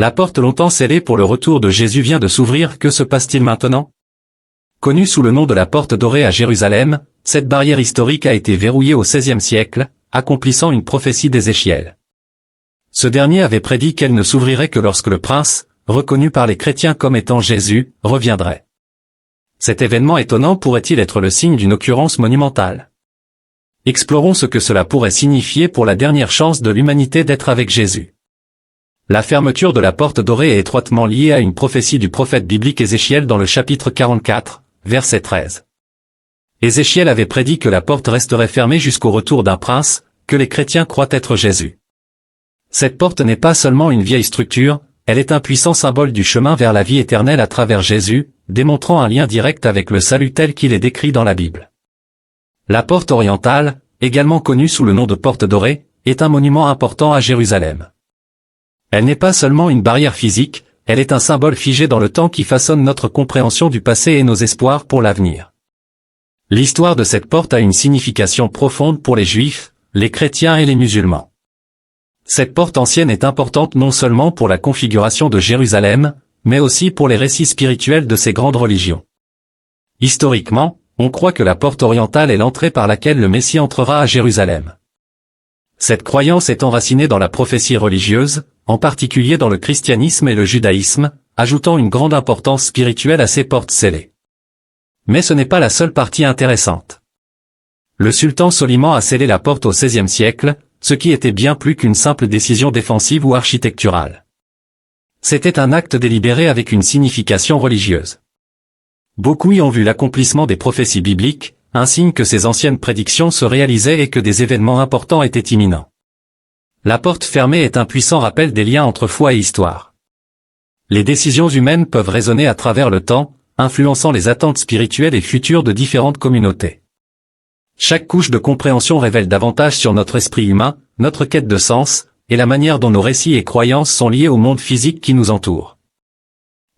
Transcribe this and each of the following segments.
La porte longtemps scellée pour le retour de Jésus vient de s'ouvrir, que se passe-t-il maintenant? Connue sous le nom de la porte dorée à Jérusalem, cette barrière historique a été verrouillée au XVIe siècle, accomplissant une prophétie d'Ézéchiel. Ce dernier avait prédit qu'elle ne s'ouvrirait que lorsque le prince, reconnu par les chrétiens comme étant Jésus, reviendrait. Cet événement étonnant pourrait-il être le signe d'une occurrence monumentale? Explorons ce que cela pourrait signifier pour la dernière chance de l'humanité d'être avec Jésus. La fermeture de la porte dorée est étroitement liée à une prophétie du prophète biblique Ézéchiel dans le chapitre 44, verset 13. Ézéchiel avait prédit que la porte resterait fermée jusqu'au retour d'un prince, que les chrétiens croient être Jésus. Cette porte n'est pas seulement une vieille structure, elle est un puissant symbole du chemin vers la vie éternelle à travers Jésus, démontrant un lien direct avec le salut tel qu'il est décrit dans la Bible. La porte orientale, également connue sous le nom de porte dorée, est un monument important à Jérusalem. Elle n'est pas seulement une barrière physique, elle est un symbole figé dans le temps qui façonne notre compréhension du passé et nos espoirs pour l'avenir. L'histoire de cette porte a une signification profonde pour les Juifs, les chrétiens et les musulmans. Cette porte ancienne est importante non seulement pour la configuration de Jérusalem, mais aussi pour les récits spirituels de ces grandes religions. Historiquement, on croit que la porte orientale est l'entrée par laquelle le Messie entrera à Jérusalem. Cette croyance est enracinée dans la prophétie religieuse, en particulier dans le christianisme et le judaïsme, ajoutant une grande importance spirituelle à ces portes scellées. Mais ce n'est pas la seule partie intéressante. Le sultan Soliman a scellé la porte au XVIe siècle, ce qui était bien plus qu'une simple décision défensive ou architecturale. C'était un acte délibéré avec une signification religieuse. Beaucoup y ont vu l'accomplissement des prophéties bibliques, un signe que ces anciennes prédictions se réalisaient et que des événements importants étaient imminents. La porte fermée est un puissant rappel des liens entre foi et histoire. Les décisions humaines peuvent résonner à travers le temps, influençant les attentes spirituelles et futures de différentes communautés. Chaque couche de compréhension révèle davantage sur notre esprit humain, notre quête de sens, et la manière dont nos récits et croyances sont liés au monde physique qui nous entoure.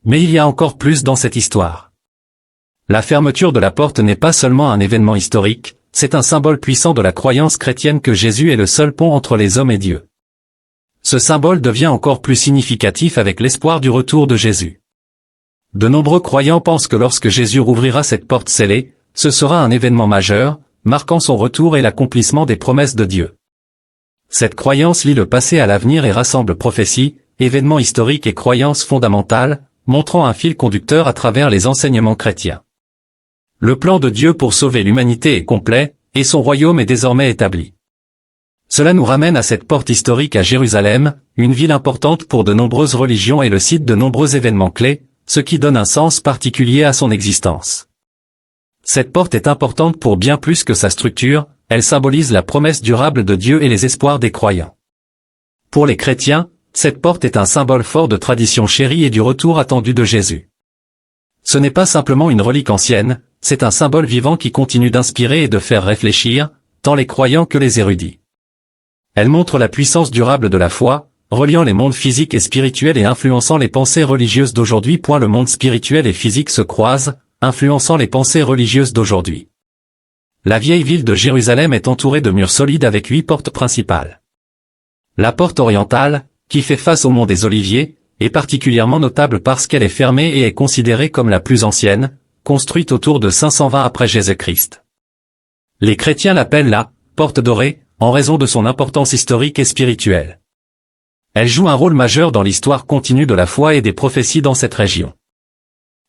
Mais il y a encore plus dans cette histoire. La fermeture de la porte n'est pas seulement un événement historique, c'est un symbole puissant de la croyance chrétienne que Jésus est le seul pont entre les hommes et Dieu. Ce symbole devient encore plus significatif avec l'espoir du retour de Jésus. De nombreux croyants pensent que lorsque Jésus rouvrira cette porte scellée, ce sera un événement majeur, marquant son retour et l'accomplissement des promesses de Dieu. Cette croyance lie le passé à l'avenir et rassemble prophéties, événements historiques et croyances fondamentales, montrant un fil conducteur à travers les enseignements chrétiens. Le plan de Dieu pour sauver l'humanité est complet, et son royaume est désormais établi. Cela nous ramène à cette porte historique à Jérusalem, une ville importante pour de nombreuses religions et le site de nombreux événements clés, ce qui donne un sens particulier à son existence. Cette porte est importante pour bien plus que sa structure, elle symbolise la promesse durable de Dieu et les espoirs des croyants. Pour les chrétiens, cette porte est un symbole fort de tradition chérie et du retour attendu de Jésus. Ce n'est pas simplement une relique ancienne, c'est un symbole vivant qui continue d'inspirer et de faire réfléchir, tant les croyants que les érudits. Elle montre la puissance durable de la foi, reliant les mondes physiques et spirituels et influençant les pensées religieuses d'aujourd'hui. Le monde spirituel et physique se croisent, influençant les pensées religieuses d'aujourd'hui. La vieille ville de Jérusalem est entourée de murs solides avec 8 portes principales. La porte orientale, qui fait face au mont des Oliviers, est particulièrement notable parce qu'elle est fermée et est considérée comme la plus ancienne, construite autour de 520 après Jésus-Christ. Les chrétiens l'appellent la « porte dorée » en raison de son importance historique et spirituelle. Elle joue un rôle majeur dans l'histoire continue de la foi et des prophéties dans cette région.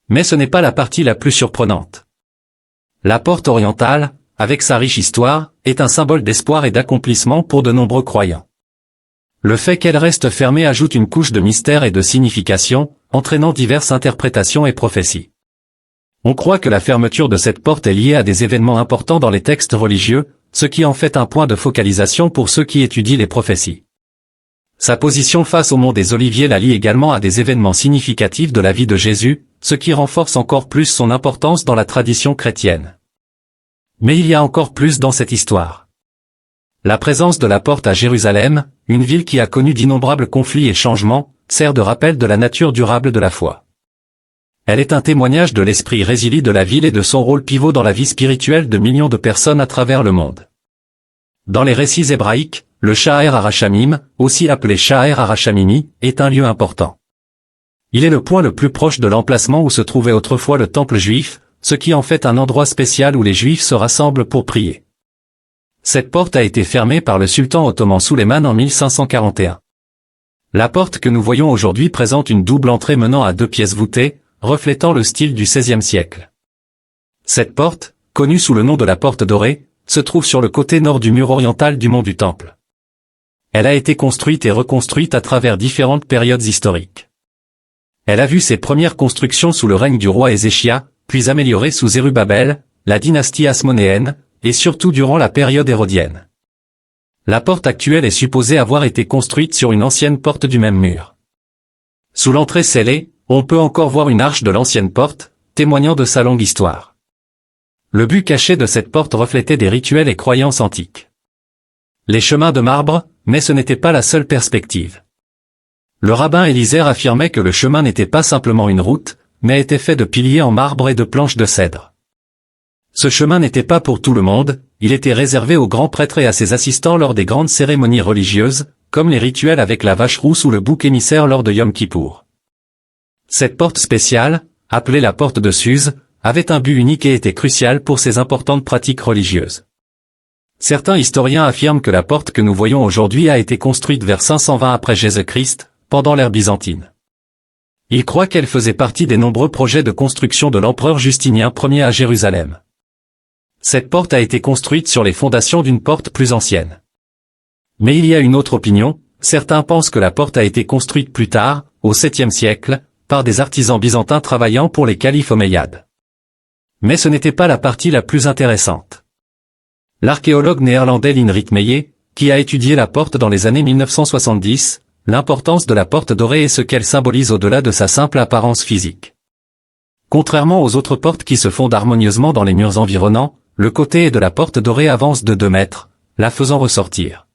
Mais ce n'est pas la partie la plus surprenante. La porte orientale, avec sa riche histoire, est un symbole d'espoir et d'accomplissement pour de nombreux croyants. Le fait qu'elle reste fermée ajoute une couche de mystère et de signification, entraînant diverses interprétations et prophéties. On croit que la fermeture de cette porte est liée à des événements importants dans les textes religieux, ce qui en fait un point de focalisation pour ceux qui étudient les prophéties. Sa position face au mont des Oliviers la lie également à des événements significatifs de la vie de Jésus, ce qui renforce encore plus son importance dans la tradition chrétienne. Mais il y a encore plus dans cette histoire. La présence de la porte à Jérusalem, une ville qui a connu d'innombrables conflits et changements, sert de rappel de la nature durable de la foi. Elle est un témoignage de l'esprit résili de la ville et de son rôle pivot dans la vie spirituelle de millions de personnes à travers le monde. Dans les récits hébraïques, le Sha'ar HaRachamim, aussi appelé Sha'ar HaRachamimi, est un lieu important. Il est le point le plus proche de l'emplacement où se trouvait autrefois le temple juif, ce qui en fait un endroit spécial où les Juifs se rassemblent pour prier. Cette porte a été fermée par le sultan ottoman Suleiman en 1541. La porte que nous voyons aujourd'hui présente une double entrée menant à 2 pièces voûtées, reflétant le style du XVIe siècle. Cette porte, connue sous le nom de la porte dorée, se trouve sur le côté nord du mur oriental du mont du Temple. Elle a été construite et reconstruite à travers différentes périodes historiques. Elle a vu ses premières constructions sous le règne du roi Ézéchia, puis améliorée sous Zérubabel, la dynastie hasmonéenne, et surtout durant la période hérodienne. La porte actuelle est supposée avoir été construite sur une ancienne porte du même mur. Sous l'entrée scellée, on peut encore voir une arche de l'ancienne porte, témoignant de sa longue histoire. Le but caché de cette porte reflétait des rituels et croyances antiques. Les chemins de marbre, mais ce n'était pas la seule perspective. Le rabbin Élisère affirmait que le chemin n'était pas simplement une route, mais était fait de piliers en marbre et de planches de cèdre. Ce chemin n'était pas pour tout le monde, il était réservé aux grands prêtres et à ses assistants lors des grandes cérémonies religieuses, comme les rituels avec la vache rousse ou le bouc émissaire lors de Yom Kippour. Cette porte spéciale, appelée la porte de Suse, avait un but unique et était cruciale pour ses importantes pratiques religieuses. Certains historiens affirment que la porte que nous voyons aujourd'hui a été construite vers 520 après Jésus-Christ, pendant l'ère byzantine. Ils croient qu'elle faisait partie des nombreux projets de construction de l'empereur Justinien Ier à Jérusalem. Cette porte a été construite sur les fondations d'une porte plus ancienne. Mais il y a une autre opinion, certains pensent que la porte a été construite plus tard, au 7e siècle, par des artisans byzantins travaillant pour les califes omeyyades. Mais ce n'était pas la partie la plus intéressante. L'archéologue néerlandais Linrit Meyer, qui a étudié la porte dans les années 1970, l'importance de la porte dorée et ce qu'elle symbolise au-delà de sa simple apparence physique. Contrairement aux autres portes qui se fondent harmonieusement dans les murs environnants, le côté de la porte dorée avance de 2 mètres, la faisant ressortir.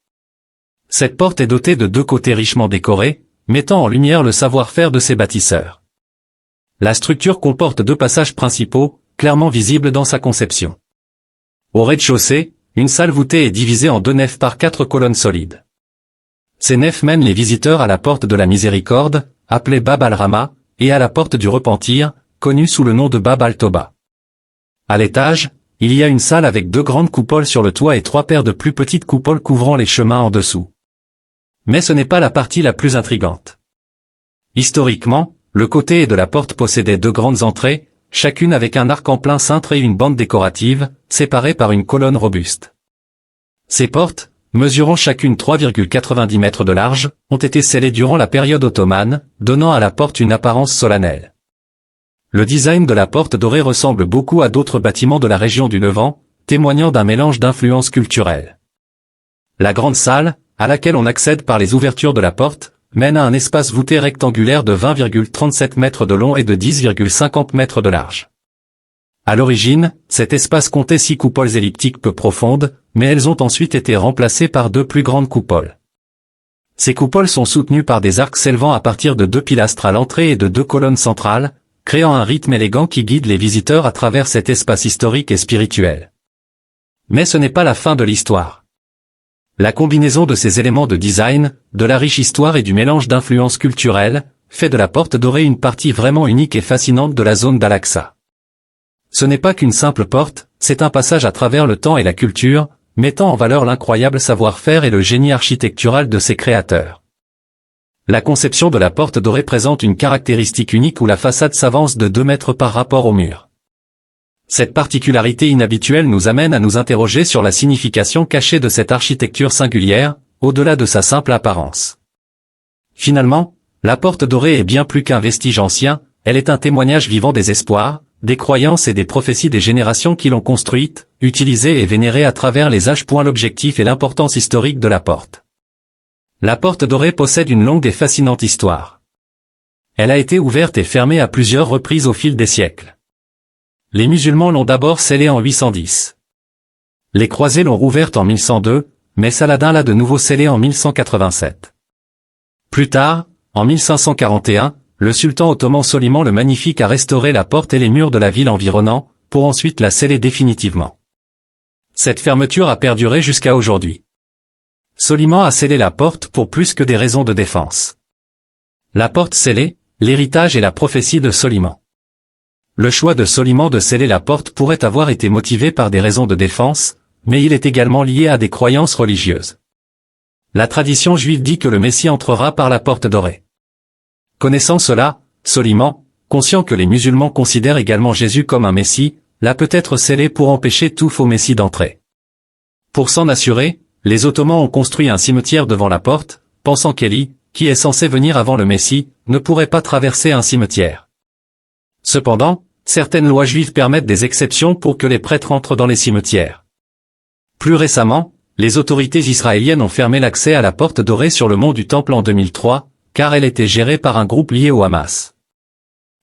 Cette porte est dotée de 2 côtés richement décorés, mettant en lumière le savoir-faire de ses bâtisseurs. La structure comporte 2 passages principaux, clairement visibles dans sa conception. Au rez-de-chaussée, une salle voûtée est divisée en 2 nefs par 4 colonnes solides. Ces nefs mènent les visiteurs à la porte de la Miséricorde, appelée Bab al-Rahma, et à la porte du Repentir, connue sous le nom de Bab al-Toba. À l'étage, il y a une salle avec 2 grandes coupoles sur le toit et 3 paires de plus petites coupoles couvrant les chemins en dessous. Mais ce n'est pas la partie la plus intrigante. Historiquement, le côté de la porte possédait 2 grandes entrées, chacune avec un arc en plein cintre et une bande décorative, séparée par une colonne robuste. Ces portes, mesurant chacune 3,90 mètres de large, ont été scellées durant la période ottomane, donnant à la porte une apparence solennelle. Le design de la porte dorée ressemble beaucoup à d'autres bâtiments de la région du Levant, témoignant d'un mélange d'influences culturelles. La grande salle, à laquelle on accède par les ouvertures de la porte, mène à un espace voûté rectangulaire de 20,37 mètres de long et de 10,50 mètres de large. À l'origine, cet espace comptait 6 coupoles elliptiques peu profondes, mais elles ont ensuite été remplacées par 2 plus grandes coupoles. Ces coupoles sont soutenues par des arcs s'élevant à partir de 2 pilastres à l'entrée et de 2 colonnes centrales, créant un rythme élégant qui guide les visiteurs à travers cet espace historique et spirituel. Mais ce n'est pas la fin de l'histoire. La combinaison de ces éléments de design, de la riche histoire et du mélange d'influences culturelles, fait de la porte dorée une partie vraiment unique et fascinante de la zone d'Al-Aqsa. Ce n'est pas qu'une simple porte, c'est un passage à travers le temps et la culture, mettant en valeur l'incroyable savoir-faire et le génie architectural de ses créateurs. La conception de la porte dorée présente une caractéristique unique où la façade s'avance de 2 mètres par rapport au mur. Cette particularité inhabituelle nous amène à nous interroger sur la signification cachée de cette architecture singulière, au-delà de sa simple apparence. Finalement, la porte dorée est bien plus qu'un vestige ancien, elle est un témoignage vivant des espoirs, des croyances et des prophéties des générations qui l'ont construite, utilisée et vénérée à travers les âges. L'objectif et l'importance historique de la porte. La porte dorée possède une longue et fascinante histoire. Elle a été ouverte et fermée à plusieurs reprises au fil des siècles. Les musulmans l'ont d'abord scellée en 810. Les croisés l'ont rouverte en 1102, mais Saladin l'a de nouveau scellée en 1187. Plus tard, en 1541, le sultan ottoman Soliman le Magnifique a restauré la porte et les murs de la ville environnant, pour ensuite la sceller définitivement. Cette fermeture a perduré jusqu'à aujourd'hui. Soliman a scellé la porte pour plus que des raisons de défense. La porte scellée, l'héritage et la prophétie de Soliman. Le choix de Soliman de sceller la porte pourrait avoir été motivé par des raisons de défense, mais il est également lié à des croyances religieuses. La tradition juive dit que le Messie entrera par la porte dorée. Connaissant cela, Soliman, conscient que les musulmans considèrent également Jésus comme un Messie, l'a peut-être scellé pour empêcher tout faux Messie d'entrer. Pour s'en assurer, les Ottomans ont construit un cimetière devant la porte, pensant qu'Élie, qui est censé venir avant le Messie, ne pourrait pas traverser un cimetière. Cependant, certaines lois juives permettent des exceptions pour que les prêtres entrent dans les cimetières. Plus récemment, les autorités israéliennes ont fermé l'accès à la porte dorée sur le mont du Temple en 2003, car elle était gérée par un groupe lié au Hamas.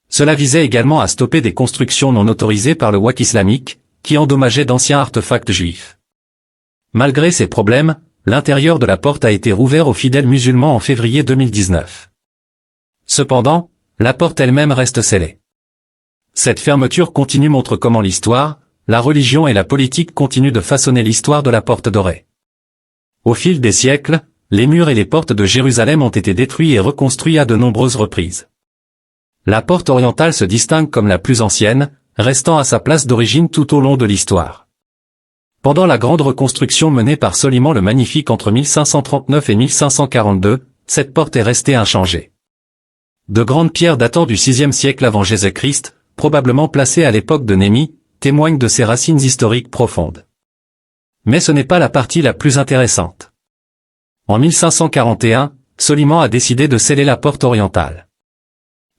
Cela visait également à stopper des constructions non autorisées par le Waqf islamique, qui endommageaient d'anciens artefacts juifs. Malgré ces problèmes, l'intérieur de la porte a été rouvert aux fidèles musulmans en février 2019. Cependant, la porte elle-même reste scellée. Cette fermeture continue montre comment l'histoire, la religion et la politique continuent de façonner l'histoire de la porte dorée. Au fil des siècles, les murs et les portes de Jérusalem ont été détruits et reconstruits à de nombreuses reprises. La porte orientale se distingue comme la plus ancienne, restant à sa place d'origine tout au long de l'histoire. Pendant la grande reconstruction menée par Soliman le Magnifique entre 1539 et 1542, cette porte est restée inchangée. De grandes pierres datant du VIe siècle avant Jésus-Christ, probablement placées à l'époque de Néhémie, témoignent de ses racines historiques profondes. Mais ce n'est pas la partie la plus intéressante. En 1541, Soliman a décidé de sceller la porte orientale.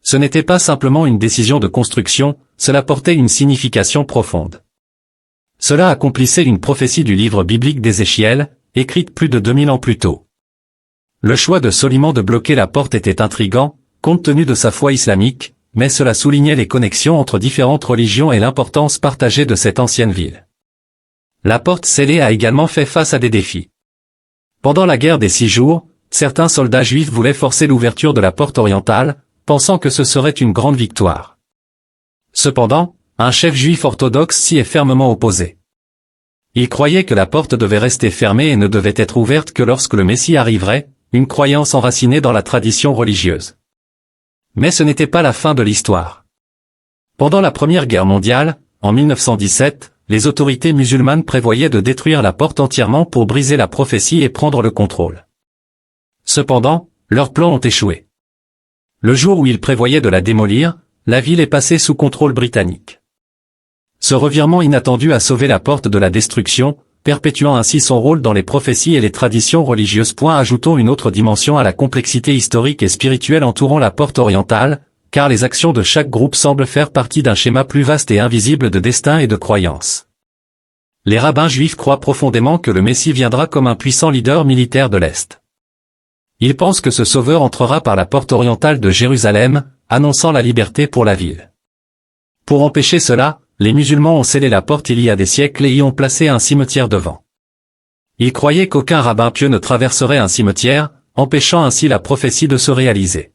Ce n'était pas simplement une décision de construction, cela portait une signification profonde. Cela accomplissait une prophétie du livre biblique d'Ézéchiel, écrite plus de 2000 ans plus tôt. Le choix de Soliman de bloquer la porte était intrigant, compte tenu de sa foi islamique, mais cela soulignait les connexions entre différentes religions et l'importance partagée de cette ancienne ville. La porte scellée a également fait face à des défis. Pendant la guerre des 6 jours, certains soldats juifs voulaient forcer l'ouverture de la porte orientale, pensant que ce serait une grande victoire. Cependant, un chef juif orthodoxe s'y est fermement opposé. Il croyait que la porte devait rester fermée et ne devait être ouverte que lorsque le Messie arriverait, une croyance enracinée dans la tradition religieuse. Mais ce n'était pas la fin de l'histoire. Pendant la Première Guerre mondiale, en 1917, les autorités musulmanes prévoyaient de détruire la porte entièrement pour briser la prophétie et prendre le contrôle. Cependant, leurs plans ont échoué. Le jour où ils prévoyaient de la démolir, la ville est passée sous contrôle britannique. Ce revirement inattendu a sauvé la porte de la destruction, perpétuant ainsi son rôle dans les prophéties et les traditions religieuses. Ajoutons une autre dimension à la complexité historique et spirituelle entourant la porte orientale, car les actions de chaque groupe semblent faire partie d'un schéma plus vaste et invisible de destin et de croyances. Les rabbins juifs croient profondément que le Messie viendra comme un puissant leader militaire de l'Est. Ils pensent que ce sauveur entrera par la porte orientale de Jérusalem, annonçant la liberté pour la ville. Pour empêcher cela, les musulmans ont scellé la porte il y a des siècles et y ont placé un cimetière devant. Ils croyaient qu'aucun rabbin pieux ne traverserait un cimetière, empêchant ainsi la prophétie de se réaliser.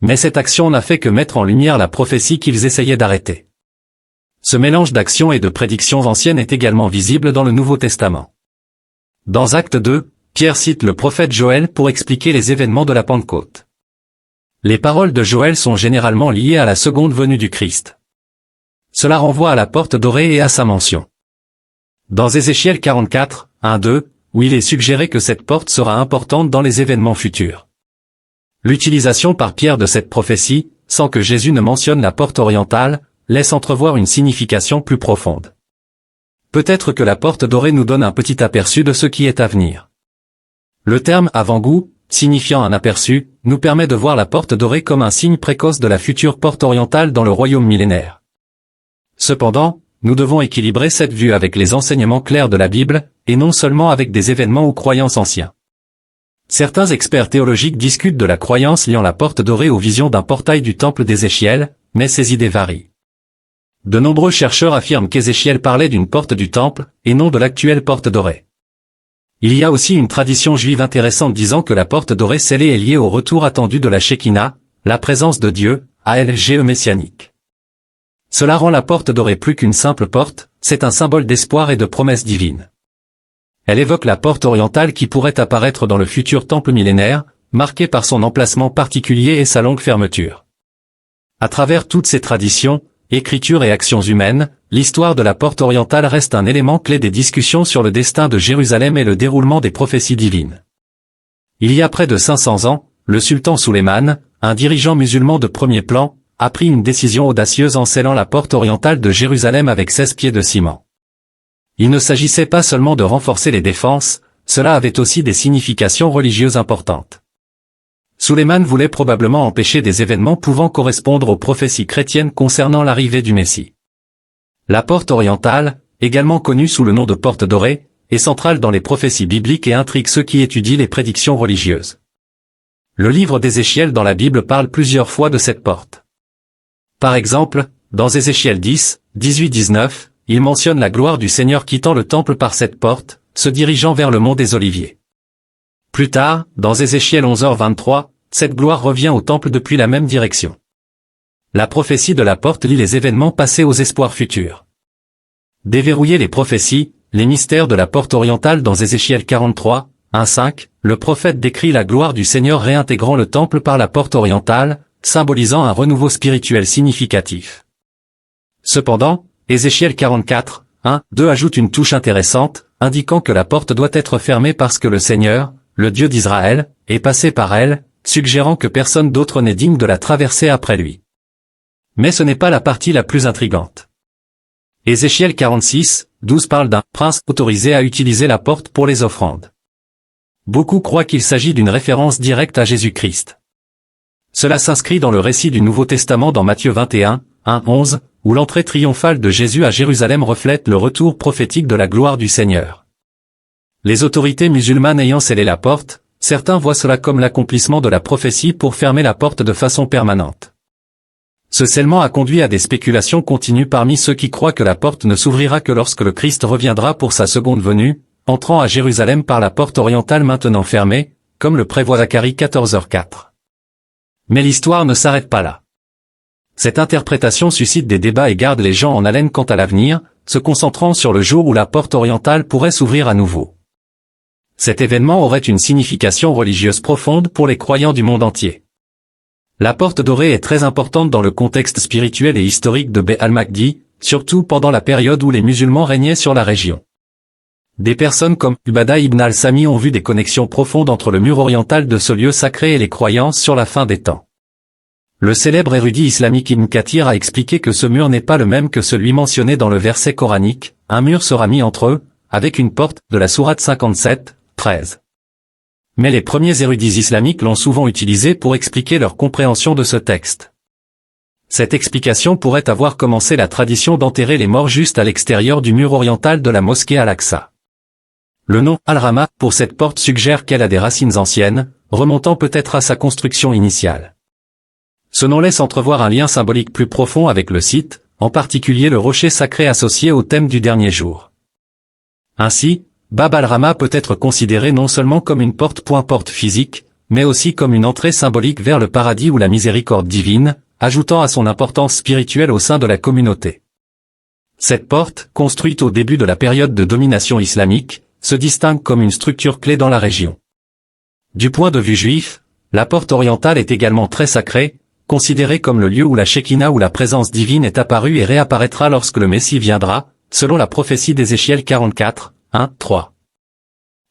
Mais cette action n'a fait que mettre en lumière la prophétie qu'ils essayaient d'arrêter. Ce mélange d'actions et de prédictions anciennes est également visible dans le Nouveau Testament. Dans Actes 2, Pierre cite le prophète Joël pour expliquer les événements de la Pentecôte. Les paroles de Joël sont généralement liées à la seconde venue du Christ. Cela renvoie à la porte dorée et à sa mention. Dans Ézéchiel 44, 1-2, où il est suggéré que cette porte sera importante dans les événements futurs. L'utilisation par Pierre de cette prophétie, sans que Jésus ne mentionne la porte orientale, laisse entrevoir une signification plus profonde. Peut-être que la porte dorée nous donne un petit aperçu de ce qui est à venir. Le terme avant-goût, signifiant un aperçu, nous permet de voir la porte dorée comme un signe précoce de la future porte orientale dans le royaume millénaire. Cependant, nous devons équilibrer cette vue avec les enseignements clairs de la Bible, et non seulement avec des événements ou croyances anciens. Certains experts théologiques discutent de la croyance liant la porte dorée aux visions d'un portail du temple d'Ézéchiel, mais ces idées varient. De nombreux chercheurs affirment qu'Ézéchiel parlait d'une porte du temple, et non de l'actuelle porte dorée. Il y a aussi une tradition juive intéressante disant que la porte dorée scellée est liée au retour attendu de la Shekinah, la présence de Dieu, ALGE messianique. Cela rend la porte dorée plus qu'une simple porte, c'est un symbole d'espoir et de promesse divine. Elle évoque la porte orientale qui pourrait apparaître dans le futur temple millénaire, marquée par son emplacement particulier et sa longue fermeture. À travers toutes ces traditions, écritures et actions humaines, l'histoire de la porte orientale reste un élément clé des discussions sur le destin de Jérusalem et le déroulement des prophéties divines. Il y a près de 500 ans, le sultan Sulayman, un dirigeant musulman de premier plan, a pris une décision audacieuse en scellant la porte orientale de Jérusalem avec 16 pieds de ciment. Il ne s'agissait pas seulement de renforcer les défenses, cela avait aussi des significations religieuses importantes. Sulayman voulait probablement empêcher des événements pouvant correspondre aux prophéties chrétiennes concernant l'arrivée du Messie. La porte orientale, également connue sous le nom de porte dorée, est centrale dans les prophéties bibliques et intrigue ceux qui étudient les prédictions religieuses. Le livre d'Ézéchiel dans la Bible parle plusieurs fois de cette porte. Par exemple, dans Ézéchiel 10, 18-19, il mentionne la gloire du Seigneur quittant le temple par cette porte, se dirigeant vers le mont des Oliviers. Plus tard, dans Ézéchiel 11h23, cette gloire revient au temple depuis la même direction. La prophétie de la porte lie les événements passés aux espoirs futurs. Déverrouiller les prophéties, les mystères de la porte orientale dans Ézéchiel 43, 1-5, le prophète décrit la gloire du Seigneur réintégrant le temple par la porte orientale, symbolisant un renouveau spirituel significatif. Cependant, Ézéchiel 44, 1-2 ajoute une touche intéressante, indiquant que la porte doit être fermée parce que le Seigneur, le Dieu d'Israël, est passé par elle, suggérant que personne d'autre n'est digne de la traverser après lui. Mais ce n'est pas la partie la plus intrigante. Ézéchiel 46, 12 parle d'un prince autorisé à utiliser la porte pour les offrandes. Beaucoup croient qu'il s'agit d'une référence directe à Jésus-Christ. Cela s'inscrit dans le récit du Nouveau Testament dans Matthieu 21, 1-11, où l'entrée triomphale de Jésus à Jérusalem reflète le retour prophétique de la gloire du Seigneur. Les autorités musulmanes ayant scellé la porte, certains voient cela comme l'accomplissement de la prophétie pour fermer la porte de façon permanente. Ce scellement a conduit à des spéculations continues parmi ceux qui croient que la porte ne s'ouvrira que lorsque le Christ reviendra pour sa seconde venue, entrant à Jérusalem par la porte orientale maintenant fermée, comme le prévoit Zacharie 14h4. Mais l'histoire ne s'arrête pas là. Cette interprétation suscite des débats et garde les gens en haleine quant à l'avenir, se concentrant sur le jour où la porte orientale pourrait s'ouvrir à nouveau. Cet événement aurait une signification religieuse profonde pour les croyants du monde entier. La porte dorée est très importante dans le contexte spirituel et historique de Beit al-Maqdi, surtout pendant la période où les musulmans régnaient sur la région. Des personnes comme Ubada ibn al-Sami ont vu des connexions profondes entre le mur oriental de ce lieu sacré et les croyances sur la fin des temps. Le célèbre érudit islamique Ibn Kathir a expliqué que ce mur n'est pas le même que celui mentionné dans le verset coranique, un mur sera mis entre eux, avec une porte, de la sourate 57, 13. Mais les premiers érudits islamiques l'ont souvent utilisé pour expliquer leur compréhension de ce texte. Cette explication pourrait avoir commencé la tradition d'enterrer les morts juste à l'extérieur du mur oriental de la mosquée Al-Aqsa. Le nom Al-Rama pour cette porte suggère qu'elle a des racines anciennes, remontant peut-être à sa construction initiale. Ce nom laisse entrevoir un lien symbolique plus profond avec le site, en particulier le rocher sacré associé au thème du dernier jour. Ainsi, Bab al-Rama peut être considéré non seulement comme une porte physique, mais aussi comme une entrée symbolique vers le paradis ou la miséricorde divine, ajoutant à son importance spirituelle au sein de la communauté. Cette porte, construite au début de la période de domination islamique, se distingue comme une structure clé dans la région. Du point de vue juif, la porte orientale est également très sacrée, considérée comme le lieu où la Shekinah ou la présence divine est apparue et réapparaîtra lorsque le Messie viendra, selon la prophétie d'Ézéchiel 44, 1-3.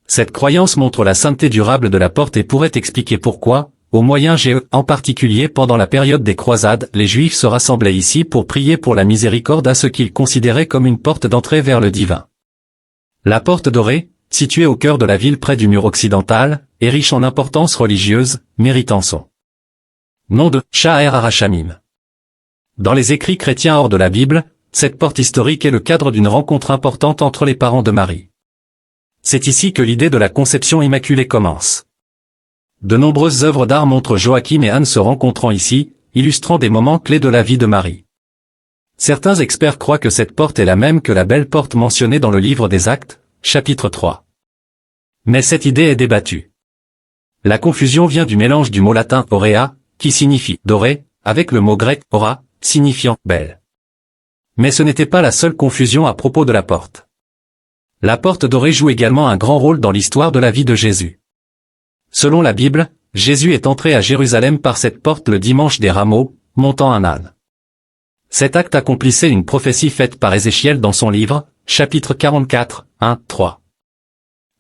Cette croyance montre la sainteté durable de la porte et pourrait expliquer pourquoi, au Moyen-Orient en particulier pendant la période des croisades, les Juifs se rassemblaient ici pour prier pour la miséricorde à ce qu'ils considéraient comme une porte d'entrée vers le divin. La porte dorée, située au cœur de la ville près du mur occidental, est riche en importance religieuse, méritant son nom de Sha'er HaRachamim. Dans les écrits chrétiens hors de la Bible, cette porte historique est le cadre d'une rencontre importante entre les parents de Marie. C'est ici que l'idée de la conception immaculée commence. De nombreuses œuvres d'art montrent Joachim et Anne se rencontrant ici, illustrant des moments clés de la vie de Marie. Certains experts croient que cette porte est la même que la belle porte mentionnée dans le livre des Actes, chapitre 3. Mais cette idée est débattue. La confusion vient du mélange du mot latin aurea, qui signifie doré, avec le mot grec aura, signifiant belle. Mais ce n'était pas la seule confusion à propos de la porte. La porte dorée joue également un grand rôle dans l'histoire de la vie de Jésus. Selon la Bible, Jésus est entré à Jérusalem par cette porte le dimanche des Rameaux, montant un âne. Cet acte accomplissait une prophétie faite par Ézéchiel dans son livre, chapitre 44, 1-3.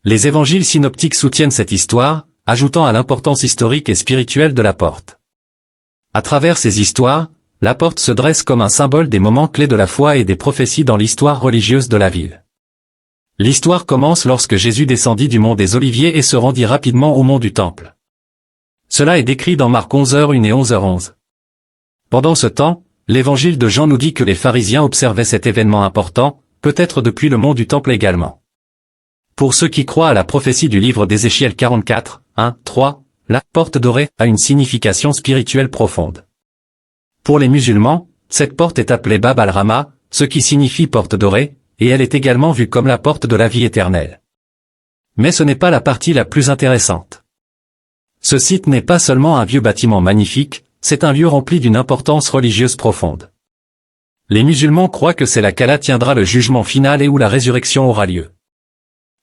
Les évangiles synoptiques soutiennent cette histoire, ajoutant à l'importance historique et spirituelle de la porte. À travers ces histoires, la porte se dresse comme un symbole des moments clés de la foi et des prophéties dans l'histoire religieuse de la ville. L'histoire commence lorsque Jésus descendit du mont des Oliviers et se rendit rapidement au mont du Temple. Cela est décrit dans Marc 11h1 et 11h11. Pendant ce temps, l'évangile de Jean nous dit que les pharisiens observaient cet événement important, peut-être depuis le mont du Temple également. Pour ceux qui croient à la prophétie du livre d'Ézéchiel 44, 1-3, la porte dorée a une signification spirituelle profonde. Pour les musulmans, cette porte est appelée Bab al-Rahma, ce qui signifie porte dorée, et elle est également vue comme la porte de la vie éternelle. Mais ce n'est pas la partie la plus intéressante. Ce site n'est pas seulement un vieux bâtiment magnifique, c'est un lieu rempli d'une importance religieuse profonde. Les musulmans croient que c'est là qu'Allah tiendra le jugement final et où la résurrection aura lieu.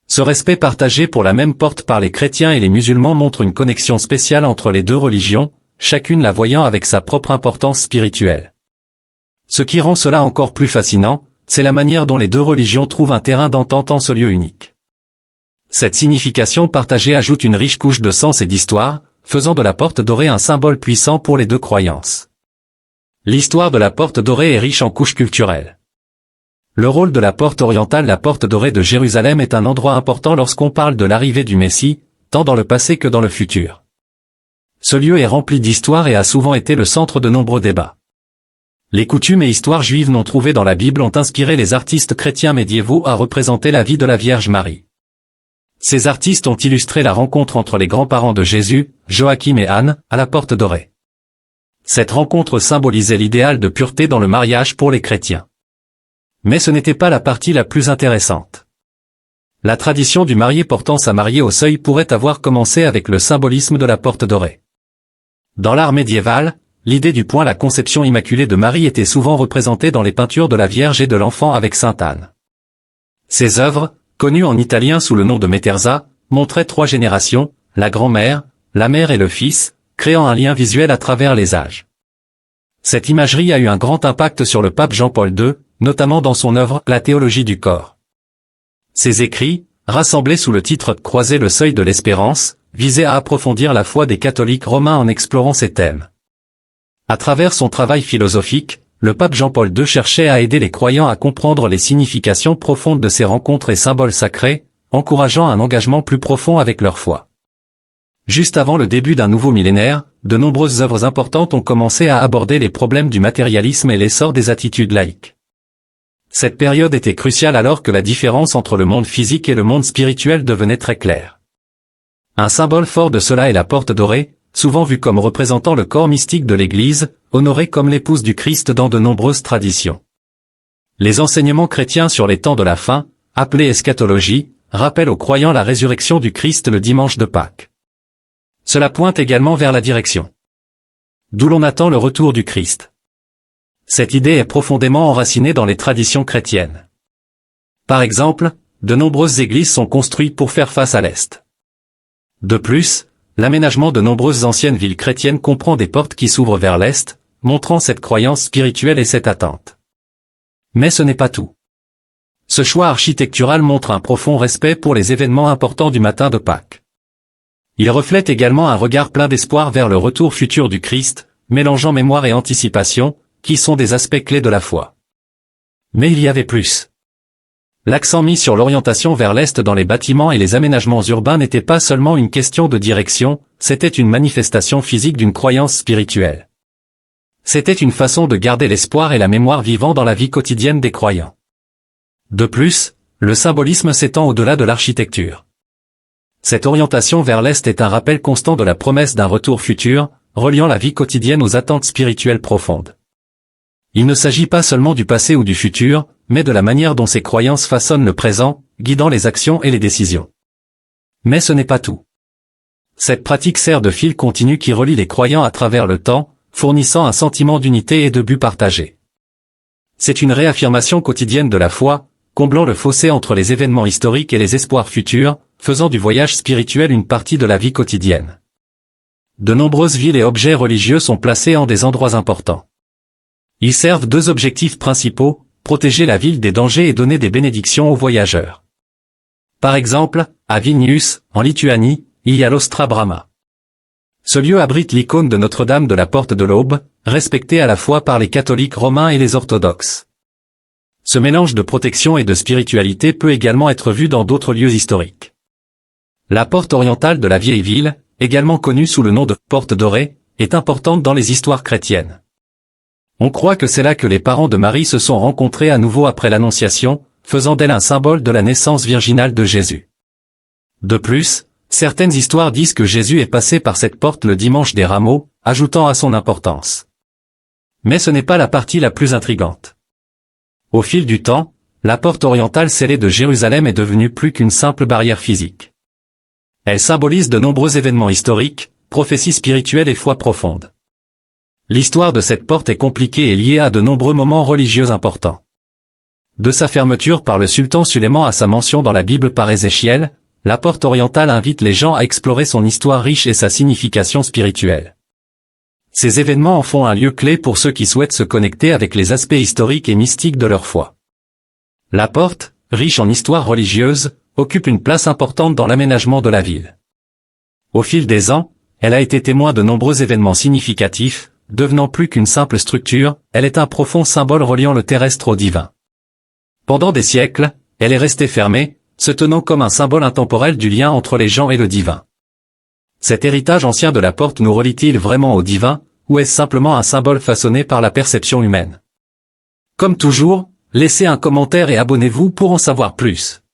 Ce respect partagé pour la même porte par les chrétiens et les musulmans montre une connexion spéciale entre les deux religions, chacune la voyant avec sa propre importance spirituelle. Ce qui rend cela encore plus fascinant, c'est la manière dont les deux religions trouvent un terrain d'entente en ce lieu unique. Cette signification partagée ajoute une riche couche de sens et d'histoire, faisant de la porte dorée un symbole puissant pour les deux croyances. L'histoire de la porte dorée est riche en couches culturelles. Le rôle de la porte orientale, la porte dorée de Jérusalem, est un endroit important lorsqu'on parle de l'arrivée du Messie, tant dans le passé que dans le futur. Ce lieu est rempli d'histoire et a souvent été le centre de nombreux débats. Les coutumes et histoires juives non trouvées dans la Bible ont inspiré les artistes chrétiens médiévaux à représenter la vie de la Vierge Marie. Ces artistes ont illustré la rencontre entre les grands-parents de Jésus, Joachim et Anne, à la porte dorée. Cette rencontre symbolisait l'idéal de pureté dans le mariage pour les chrétiens. Mais ce n'était pas la partie la plus intéressante. La tradition du marié portant sa mariée au seuil pourrait avoir commencé avec le symbolisme de la porte dorée. Dans l'art médiéval, l'idée du point la conception immaculée de Marie était souvent représentée dans les peintures de la Vierge et de l'enfant avec Sainte Anne. Ces œuvres, connues en italien sous le nom de Metersa, montraient trois générations, la grand-mère, la mère et le fils, créant un lien visuel à travers les âges. Cette imagerie a eu un grand impact sur le pape Jean-Paul II, notamment dans son œuvre « La théologie du corps ». Ses écrits, rassemblés sous le titre « Croiser le seuil de l'espérance », visaient à approfondir la foi des catholiques romains en explorant ces thèmes. À travers son travail philosophique, le pape Jean-Paul II cherchait à aider les croyants à comprendre les significations profondes de ces rencontres et symboles sacrés, encourageant un engagement plus profond avec leur foi. Juste avant le début d'un nouveau millénaire, de nombreuses œuvres importantes ont commencé à aborder les problèmes du matérialisme et l'essor des attitudes laïques. Cette période était cruciale alors que la différence entre le monde physique et le monde spirituel devenait très claire. Un symbole fort de cela est la porte dorée, souvent vue comme représentant le corps mystique de l'Église, honorée comme l'épouse du Christ dans de nombreuses traditions. Les enseignements chrétiens sur les temps de la fin, appelés eschatologie, rappellent aux croyants la résurrection du Christ le dimanche de Pâques. Cela pointe également vers la direction d'où l'on attend le retour du Christ. Cette idée est profondément enracinée dans les traditions chrétiennes. Par exemple, de nombreuses églises sont construites pour faire face à l'Est. De plus, l'aménagement de nombreuses anciennes villes chrétiennes comprend des portes qui s'ouvrent vers l'Est, montrant cette croyance spirituelle et cette attente. Mais ce n'est pas tout. Ce choix architectural montre un profond respect pour les événements importants du matin de Pâques. Il reflète également un regard plein d'espoir vers le retour futur du Christ, mélangeant mémoire et anticipation, qui sont des aspects clés de la foi. Mais il y avait plus. L'accent mis sur l'orientation vers l'Est dans les bâtiments et les aménagements urbains n'était pas seulement une question de direction, c'était une manifestation physique d'une croyance spirituelle. C'était une façon de garder l'espoir et la mémoire vivants dans la vie quotidienne des croyants. De plus, le symbolisme s'étend au-delà de l'architecture. Cette orientation vers l'Est est un rappel constant de la promesse d'un retour futur, reliant la vie quotidienne aux attentes spirituelles profondes. Il ne s'agit pas seulement du passé ou du futur, mais de la manière dont ces croyances façonnent le présent, guidant les actions et les décisions. Mais ce n'est pas tout. Cette pratique sert de fil continu qui relie les croyants à travers le temps, fournissant un sentiment d'unité et de but partagé. C'est une réaffirmation quotidienne de la foi, comblant le fossé entre les événements historiques et les espoirs futurs, faisant du voyage spirituel une partie de la vie quotidienne. de nombreuses villes et objets religieux sont placés en des endroits importants. Ils servent deux objectifs principaux, protéger la ville des dangers et donner des bénédictions aux voyageurs. Par exemple, à Vilnius, en Lituanie, il y a l'Ostra Brama. Ce lieu abrite l'icône de Notre-Dame de la Porte de l'Aube, respectée à la fois par les catholiques romains et les orthodoxes. Ce mélange de protection et de spiritualité peut également être vu dans d'autres lieux historiques. La porte orientale de la vieille ville, également connue sous le nom de Porte Dorée, est importante dans les histoires chrétiennes. On croit que c'est là que les parents de Marie se sont rencontrés à nouveau après l'Annonciation, faisant d'elle un symbole de la naissance virginale de Jésus. De plus, certaines histoires disent que Jésus est passé par cette porte le dimanche des Rameaux, ajoutant à son importance. Mais ce n'est pas la partie la plus intrigante. Au fil du temps, la porte orientale scellée de Jérusalem est devenue plus qu'une simple barrière physique. Elle symbolise de nombreux événements historiques, prophéties spirituelles et foi profonde. L'histoire de cette porte est compliquée et liée à de nombreux moments religieux importants. De sa fermeture par le sultan Sulayman à sa mention dans la Bible par Ézéchiel, la porte orientale invite les gens à explorer son histoire riche et sa signification spirituelle. Ces événements en font un lieu clé pour ceux qui souhaitent se connecter avec les aspects historiques et mystiques de leur foi. La porte, riche en histoire religieuse, occupe une place importante dans l'aménagement de la ville. Au fil des ans, elle a été témoin de nombreux événements significatifs, devenant plus qu'une simple structure, elle est un profond symbole reliant le terrestre au divin. Pendant des siècles, elle est restée fermée, se tenant comme un symbole intemporel du lien entre les gens et le divin. Cet héritage ancien de la porte nous relie-t-il vraiment au divin, ou est-ce simplement un symbole façonné par la perception humaine? Comme toujours, laissez un commentaire et abonnez-vous pour en savoir plus.